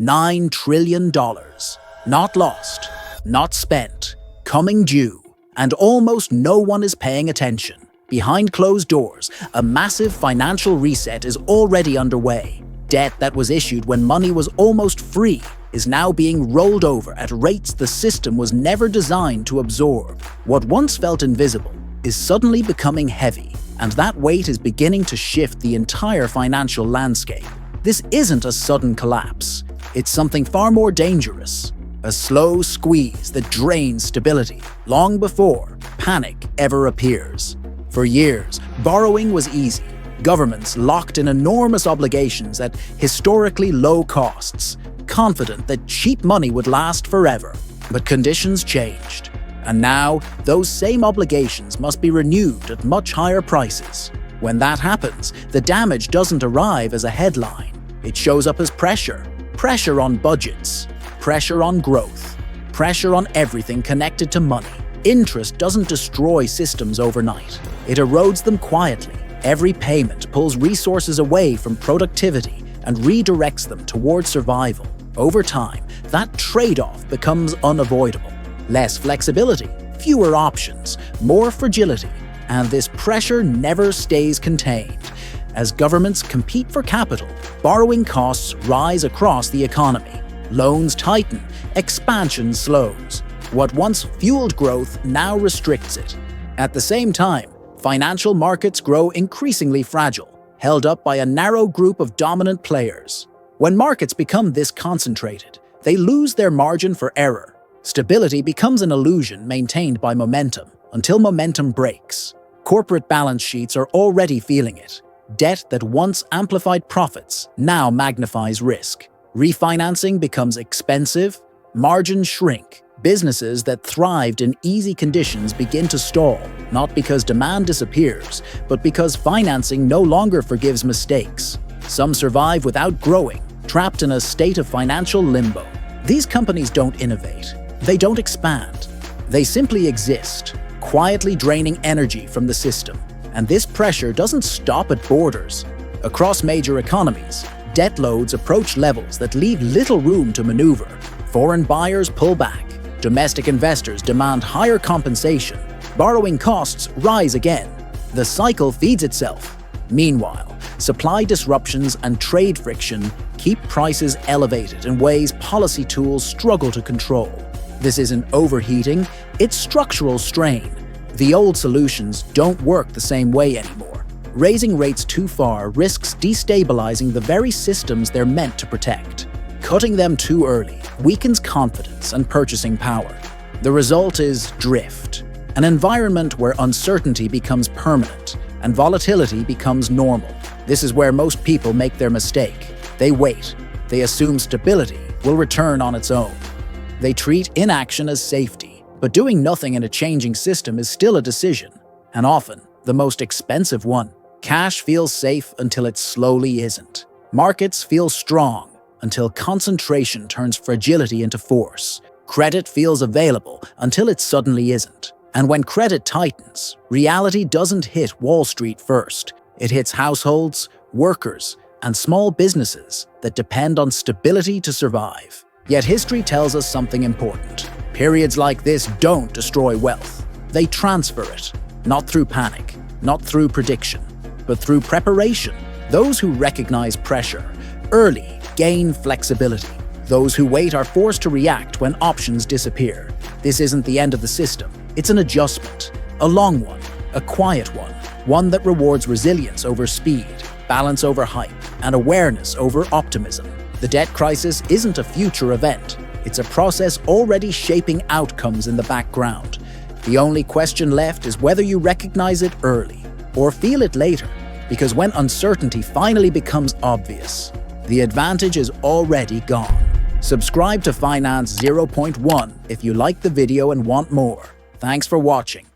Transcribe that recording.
$9 trillion. Not lost, not spent, coming due, and almost no one is paying attention. Behind closed doors, a massive financial reset is already underway. Debt that was issued when money was almost free is now being rolled over at rates the system was never designed to absorb. What once felt invisible is suddenly becoming heavy, and that weight is beginning to shift the entire financial landscape. This isn't a sudden collapse. It's something far more dangerous. A slow squeeze that drains stability long before panic ever appears. For years, borrowing was easy. Governments locked in enormous obligations at historically low costs, confident that cheap money would last forever. But conditions changed, and now those same obligations must be renewed at much higher prices. When that happens, the damage doesn't arrive as a headline. It shows up as pressure. Pressure on budgets, pressure on growth, pressure on everything connected to money. Interest doesn't destroy systems overnight. It erodes them quietly. Every payment pulls resources away from productivity and redirects them toward survival. Over time, that trade-off becomes unavoidable. Less flexibility, fewer options, more fragility, and this pressure never stays contained. As governments compete for capital, borrowing costs rise across the economy. Loans tighten, expansion slows. What once fueled growth now restricts it. At the same time, financial markets grow increasingly fragile, held up by a narrow group of dominant players. When markets become this concentrated, they lose their margin for error. Stability becomes an illusion maintained by momentum, until momentum breaks. Corporate balance sheets are already feeling it. Debt that once amplified profits now magnifies risk. Refinancing becomes expensive, margins shrink. Businesses that thrived in easy conditions begin to stall, not because demand disappears, but because financing no longer forgives mistakes. Some survive without growing, trapped in a state of financial limbo. These companies don't innovate. They don't expand. They simply exist, quietly draining energy from the system. And this pressure doesn't stop at borders. Across major economies, debt loads approach levels that leave little room to maneuver. Foreign buyers pull back. Domestic investors demand higher compensation. Borrowing costs rise again. The cycle feeds itself. Meanwhile, supply disruptions and trade friction keep prices elevated in ways policy tools struggle to control. This isn't overheating, it's structural strain. The old solutions don't work the same way anymore. Raising rates too far risks destabilizing the very systems they're meant to protect. Cutting them too early weakens confidence and purchasing power. The result is drift, an environment where uncertainty becomes permanent and volatility becomes normal. This is where most people make their mistake. They wait. They assume stability will return on its own. They treat inaction as safety. But doing nothing in a changing system is still a decision, and often the most expensive one. Cash feels safe until it slowly isn't. Markets feel strong until concentration turns fragility into force. Credit feels available until it suddenly isn't. And when credit tightens, reality doesn't hit Wall Street first. It hits households, workers, and small businesses that depend on stability to survive. Yet history tells us something important. Periods like this don't destroy wealth. They transfer it, not through panic, not through prediction, but through preparation. Those who recognize pressure early gain flexibility. Those who wait are forced to react when options disappear. This isn't the end of the system. It's an adjustment, a long one, a quiet one that rewards resilience over speed, balance over hype, and awareness over optimism. The debt crisis isn't a future event. It's a process already shaping outcomes in the background. The only question left is whether you recognize it early or feel it later, because when uncertainty finally becomes obvious, the advantage is already gone. Subscribe to Finance 0.1 if you like the video and want more. Thanks for watching.